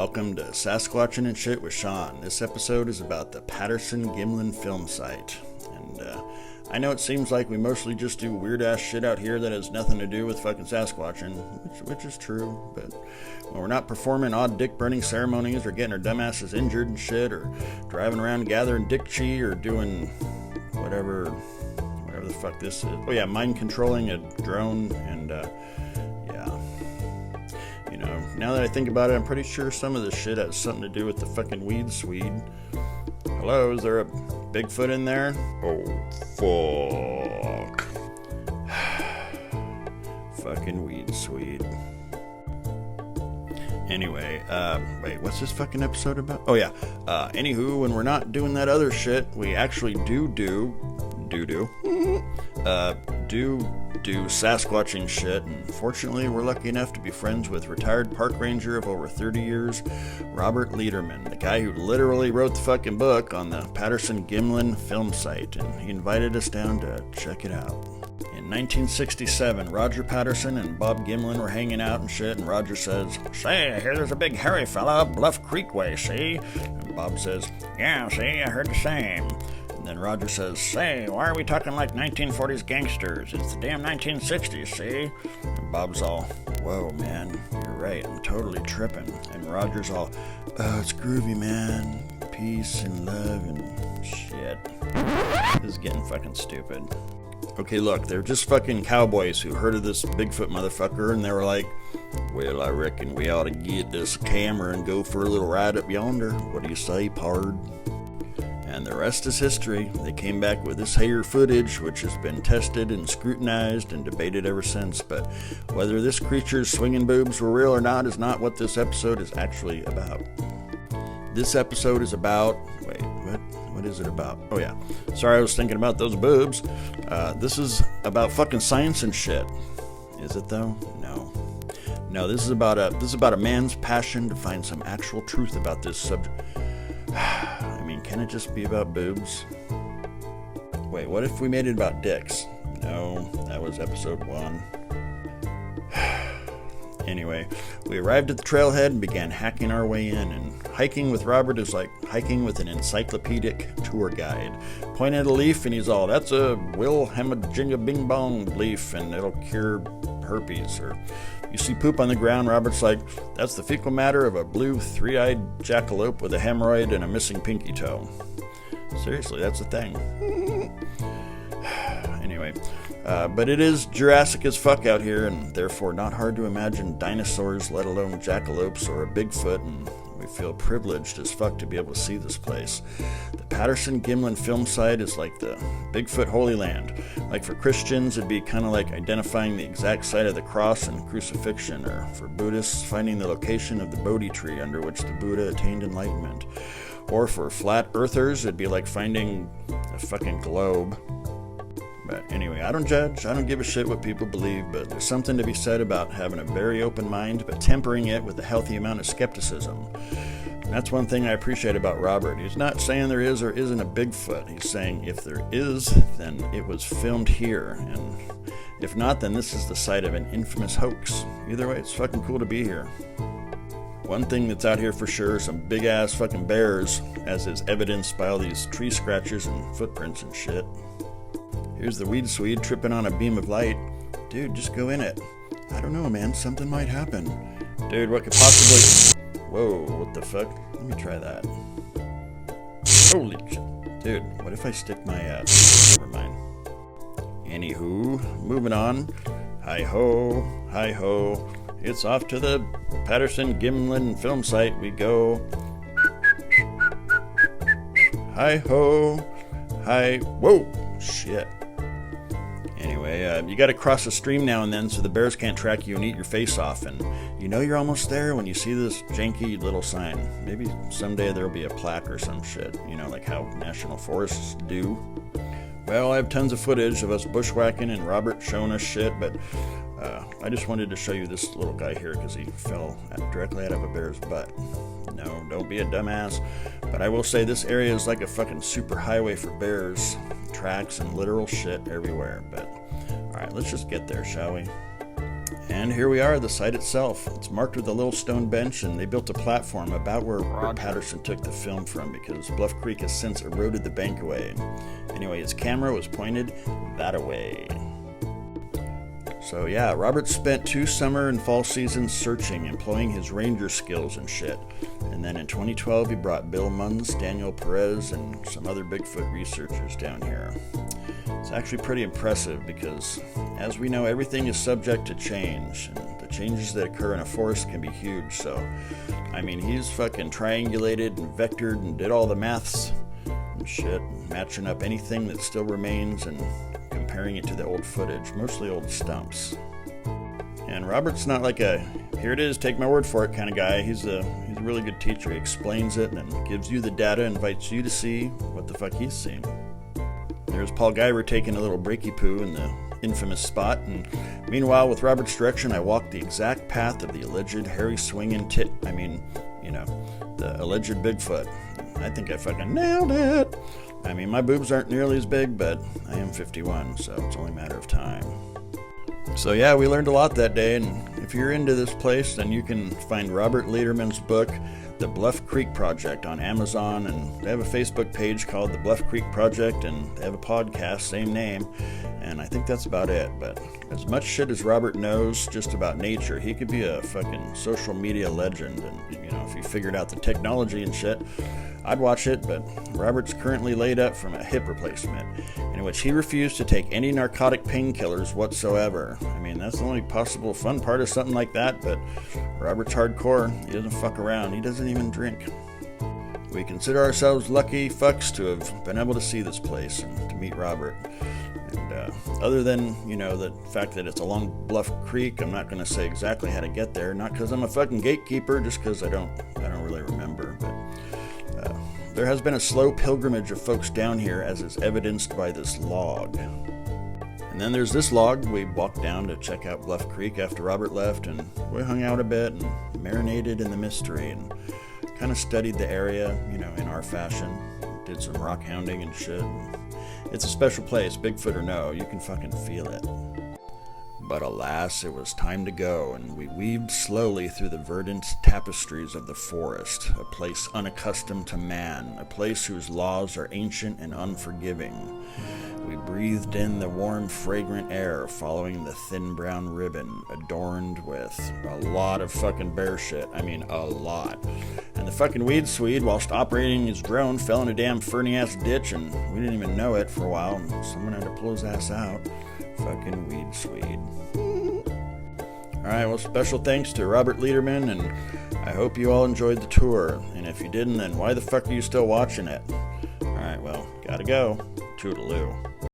Welcome to Sasquatching Sh with Sean. This episode is about the Patterson Gimlin film site. And I know it seems like we mostly just do weird ass shit out here that has nothing to do with fucking Sasquatching, which is true, but when we're not performing odd dick burning ceremonies or getting our dumbasses injured and shit, or driving around gathering dick chi, or doing whatever the fuck this is. Oh yeah, mind controlling a drone, and now that I think about it, I'm pretty sure some of this shit has something to do with the fucking weed Swede. Hello, is there a Bigfoot in there? Oh, fuck. Fucking weed Swede. Anyway, wait, what's this fucking episode about? Oh yeah, anywho, when we're not doing that other shit, we actually do Sasquatching shit, and fortunately we're lucky enough to be friends with retired park ranger of over 30 years, Robert Lederman, the guy who literally wrote the fucking book on the Patterson Gimlin film site, and he invited us down to check it out. In 1967, Roger Patterson and Bob Gimlin were hanging out and shit, and Roger says, "Say, I hear there's a big hairy fella up Bluff Creek way, see?" And Bob says, "Yeah, see, I heard the same." And then Roger says, "Say, why are we talking like 1940s gangsters? It's the damn 1960s, see?" And Bob's all, "Whoa, man, you're right, I'm totally tripping." And Roger's all, "Oh, it's groovy, man. Peace and love and shit." This is getting fucking stupid. Okay, look, they're just fucking cowboys who heard of this Bigfoot motherfucker, and they were like, "Well, I reckon we ought to get this camera and go for a little ride up yonder. What do you say, pard?" And the rest is history. They came back with this here footage, which has been tested and scrutinized and debated ever since. But whether this creature's swinging boobs were real or not is not what this episode is actually about. This episode is about... Wait, what is it about? Oh yeah, sorry, I was thinking about those boobs. This is about fucking science and shit. Is it though? No, this is about a man's passion to find some actual truth about this subject. I mean, can it just be about boobs? Wait, what if we made it about dicks? No, that was episode 1. Anyway, we arrived at the trailhead and began hacking our way in, and hiking with Robert is like hiking with an encyclopedic tour guide. Point at a leaf and he's all, "That's a Wilhelmina Bing Bong leaf and it'll cure herpes." Or you see poop on the ground, Robert's like, "That's the fecal matter of a blue three-eyed jackalope with a hemorrhoid and a missing pinky toe." Seriously, that's a thing. Anyway, but it is Jurassic as fuck out here, and therefore not hard to imagine dinosaurs, let alone jackalopes or a Bigfoot, and we feel privileged as fuck to be able to see this place. The Patterson Gimlin film site is like the Bigfoot Holy Land. Like for Christians, it'd be kind of like identifying the exact site of the cross and crucifixion, or for Buddhists, finding the location of the Bodhi tree under which the Buddha attained enlightenment. Or for flat earthers, it'd be like finding a fucking globe. But anyway, I don't judge, I don't give a shit what people believe, but there's something to be said about having a very open mind, but tempering it with a healthy amount of skepticism. And that's one thing I appreciate about Robert. He's not saying there is or isn't a Bigfoot. He's saying if there is, then it was filmed here, and if not, then this is the site of an infamous hoax. Either way, it's fucking cool to be here. One thing that's out here for sure, some big ass fucking bears, as is evidenced by all these tree scratches and footprints and shit. Here's the weed Swede tripping on a beam of light. Dude, just go in it. I don't know, man. Something might happen. Dude, what could possibly... Whoa, what the fuck? Let me try that. Holy shit. Dude, what if I stick my... Never mind. Anywho, moving on. Hi-ho, hi-ho. It's off to the Patterson Gimlin film site we go. Hi-ho, hi... Whoa, shit. Anyway, you gotta cross a stream now and then so the bears can't track you and eat your face off, and you know you're almost there when you see this janky little sign. Maybe someday there'll be a plaque or some shit, you know, like how national forests do. Well, I have tons of footage of us bushwhacking and Robert showing us shit, but I just wanted to show you this little guy here because he fell directly out of a bear's butt. No, don't be a dumbass, but I will say this area is like a fucking super highway for bears. Tracks and literal shit everywhere, but alright, let's just get there, shall we? And here we are, the site itself. It's marked with a little stone bench, and they built a platform about where Patterson took the film from, because Bluff Creek has since eroded the bank away. Anyway, his camera was pointed that-a-way. So yeah, Robert spent 2 summer and fall seasons searching, employing his ranger skills and shit. And then in 2012, he brought Bill Munns, Daniel Perez, and some other Bigfoot researchers down here. It's actually pretty impressive because, as we know, everything is subject to change, and the changes that occur in a forest can be huge. So, I mean, he's fucking triangulated and vectored and did all the maths and shit, matching up anything that still remains and comparing it to the old footage, mostly old stumps. And Robert's not like a, here it is, take my word for it kind of guy. He's a really good teacher. He explains it and gives you the data, invites you to see what the fuck he's seen. There's Paul Guyver taking a little breaky poo in the infamous spot, and meanwhile, with Robert's direction, I walked the exact path of the alleged hairy swinging the alleged Bigfoot. I think I fucking nailed it. I mean, my boobs aren't nearly as big, but I am 51, so it's only a matter of time. So yeah, we learned a lot that day, and if you're into this place, then you can find Robert Lederman's book, The Bluff Creek Project, on Amazon, and they have a Facebook page called The Bluff Creek Project, and they have a podcast, same name, and I think that's about it. But as much shit as Robert knows just about nature, he could be a fucking social media legend, and if he figured out the technology and shit, I'd watch it. But Robert's currently laid up from a hip replacement, in which he refused to take any narcotic painkillers whatsoever. I mean, that's the only possible fun part of something like that, but Robert's hardcore. He doesn't fuck around. He doesn't even drink. We consider ourselves lucky fucks to have been able to see this place and to meet Robert. And other than, the fact that it's along Bluff Creek, I'm not going to say exactly how to get there. Not because I'm a fucking gatekeeper, just because I don't really remember. But there has been a slow pilgrimage of folks down here, as is evidenced by this log. And then there's this log. We walked down to check out Bluff Creek after Robert left, and we hung out a bit and marinated in the mystery and kind of studied the area, in our fashion. Did some rock hounding and shit. It's a special place, Bigfoot or no, you can fucking feel it. But alas, it was time to go, and we weaved slowly through the verdant tapestries of the forest, a place unaccustomed to man, a place whose laws are ancient and unforgiving. We breathed in the warm, fragrant air, following the thin brown ribbon, adorned with a lot of fucking bear shit. I mean, a lot. And the fucking weed Swede, whilst operating his drone, fell in a damn ferny-ass ditch, and we didn't even know it for a while, and someone had to pull his ass out. Fucking weed Swede. Alright, well, special thanks to Robert Lederman, and I hope you all enjoyed the tour. And if you didn't, then why the fuck are you still watching it? Alright, well, gotta go. Toodaloo.